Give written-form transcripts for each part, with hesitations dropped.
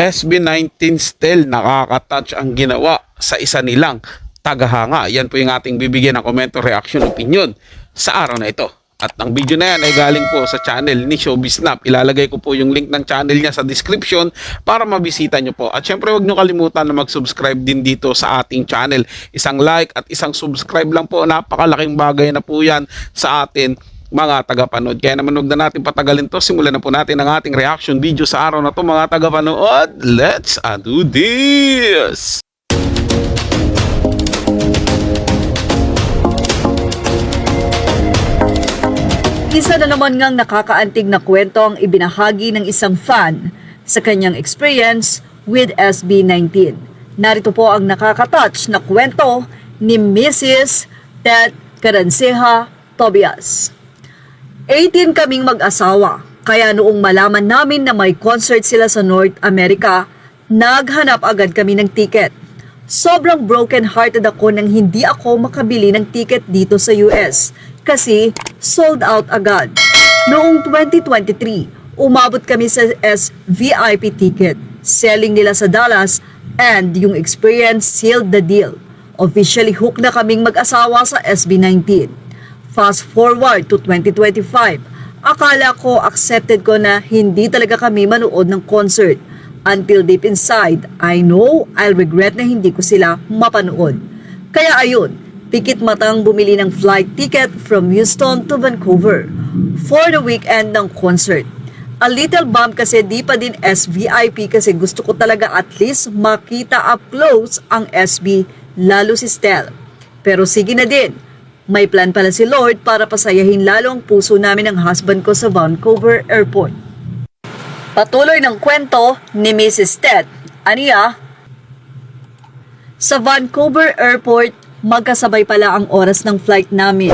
SB19 still nakaka-touch ang ginawa sa isa nilang tagahanga. Yan po yung ating bibigyan ng komento, reaction, opinion sa araw na ito. At ang video na yan ay galing po sa channel ni Showbiznap. Ilalagay ko po yung link ng channel niya sa description para mabisita nyo po. At syempre huwag nyo kalimutan na mag-subscribe din dito sa ating channel. Isang like at isang subscribe lang po. Napakalaking bagay na po yan sa atin mga tagapanood. Kaya naman huwag na natin patagalin to. Simulan na po natin ang ating reaction video sa araw na to mga tagapanood. Let's do this! Isa na naman ngang nakakaantig na kwento ang ibinahagi ng isang fan sa kanyang experience with SB19. Narito po ang nakaka-touch na kwento ni Mrs. Ted Caranceja Tobias. 18 kaming mag-asawa, kaya noong malaman namin na may concert sila sa North America, naghanap agad kami ng ticket. Sobrang broken-hearted ako nang hindi ako makabili ng ticket dito sa US kasi sold out agad. Noong 2023, umabot kami sa SVIP ticket. Selling nila sa Dallas and yung experience sealed the deal. Officially hooked na kaming mag-asawa sa SB19. Fast forward to 2025, akala ko accepted ko na hindi talaga kami manood ng concert. Until deep inside, I know I'll regret na hindi ko sila mapanood. Kaya ayun, pikit matang bumili ng flight ticket from Houston to Vancouver for the weekend ng concert. A little bump kasi di pa din SVIP kasi gusto ko talaga at least makita up close ang SB, lalo si Stel. Pero sige na din, may plan pala si Lord para pasayahin lalo ang puso namin ng husband ko sa Vancouver Airport. Patuloy ng kwento ni Mrs. Ted. Aniya, sa Vancouver Airport, magkasabay pala ang oras ng flight namin.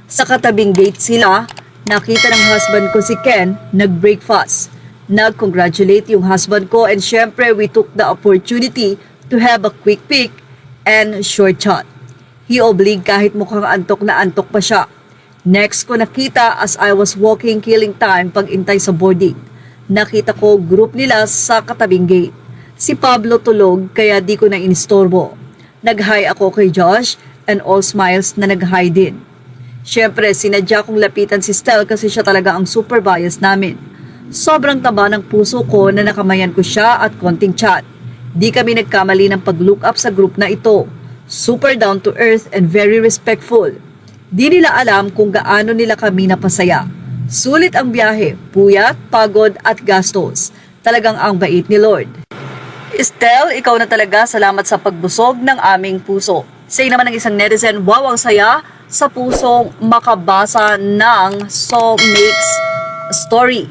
Sa katabing gate sila, nakita ng husband ko si Ken, nag-breakfast. Nag-congratulate yung husband ko and syempre we took the opportunity to have a quick pic and short chat. He obliged kahit mukhang antok na antok pa siya. Next ko nakita as I was walking killing time pag-intay sa boarding. Nakita ko group nila sa katabing gate. Si Pablo tulog kaya di ko na inistorbo. Nag-hi ako kay Josh and all smiles na nag-hi din. Siyempre, sinadya kong lapitan si Stel kasi siya talaga ang super bias namin. Sobrang taba ng puso ko na nakamayan ko siya at konting chat. Di kami nagkamali ng pag-look up sa group na ito. Super down to earth and very respectful. Di nila alam kung gaano nila kami napasaya. Sulit ang biyahe, puyat, pagod at gastos. Talagang ang bait ni Lord. Estel, ikaw na talaga, salamat sa pagbusog ng aming puso. Say naman ng isang netizen, wow ang saya sa pusong makabasa ng So Makes Story.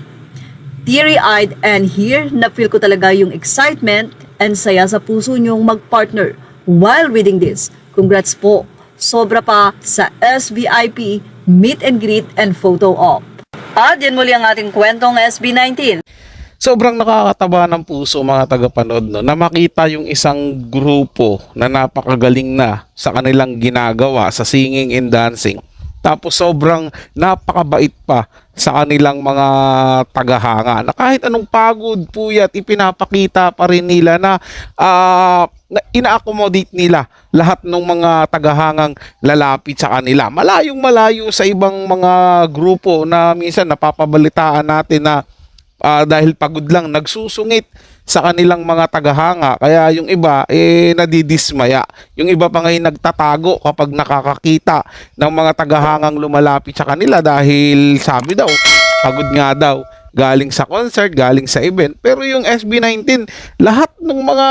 Teary-eyed and here, na-feel ko talaga yung excitement and saya sa puso niyong mag-partner while reading this. Congrats po. Sobra pa sa SVIP, meet and greet and photo op. At yan muli ang ating kwentong SB19. Sobrang nakakataba ng puso mga tagapanood no, na makita yung isang grupo na napakagaling na sa kanilang ginagawa sa singing and dancing. Tapos sobrang napakabait pa sa kanilang mga tagahanga na kahit anong pagod, puyat, ipinapakita pa rin nila na ina-accommodate nila lahat ng mga tagahangang lalapit sa kanila. Malayong malayo sa ibang mga grupo na minsan napapabalitaan natin na dahil pagod lang nagsusungit sa kanilang mga tagahanga, kaya yung iba nadidismaya. Yung iba pa ngayon nagtatago kapag nakakakita ng mga tagahangang lumalapit sa kanila dahil sabi daw pagod nga daw galing sa concert, galing sa event. Pero yung SB19, lahat ng mga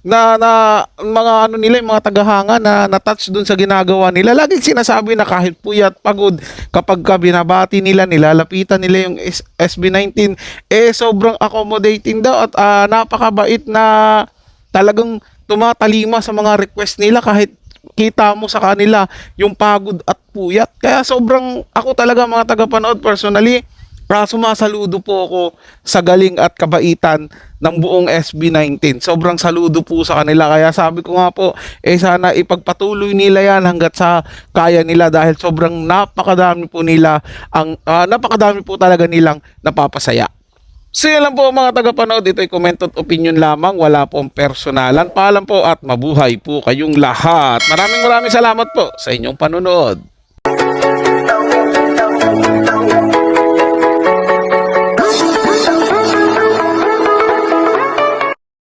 mga ano nila, yung mga tagahanga na na-touch dun sa ginagawa nila, laging sinasabi na kahit puyat, pagod, kapag binabati nila, nilalapitan nila yung SB19, sobrang accommodating daw at napakabait na talagang tumatalima sa mga request nila kahit kita mo sa kanila yung pagod at puyat. Kaya sobrang, ako talaga mga tagapanood personally, sumasaludo po ako sa galing at kabaitan ng buong SB19. Sobrang saludo po sa kanila. Kaya sabi ko nga po, sana ipagpatuloy nila yan hanggat sa kaya nila dahil sobrang napakadami po nila napakadami po talaga nilang napapasaya. So yun lang po mga tagapanood, ito'y comment at opinion lamang, wala pong personalan. Paalam po at mabuhay po kayong lahat. Maraming salamat po sa inyong panunood.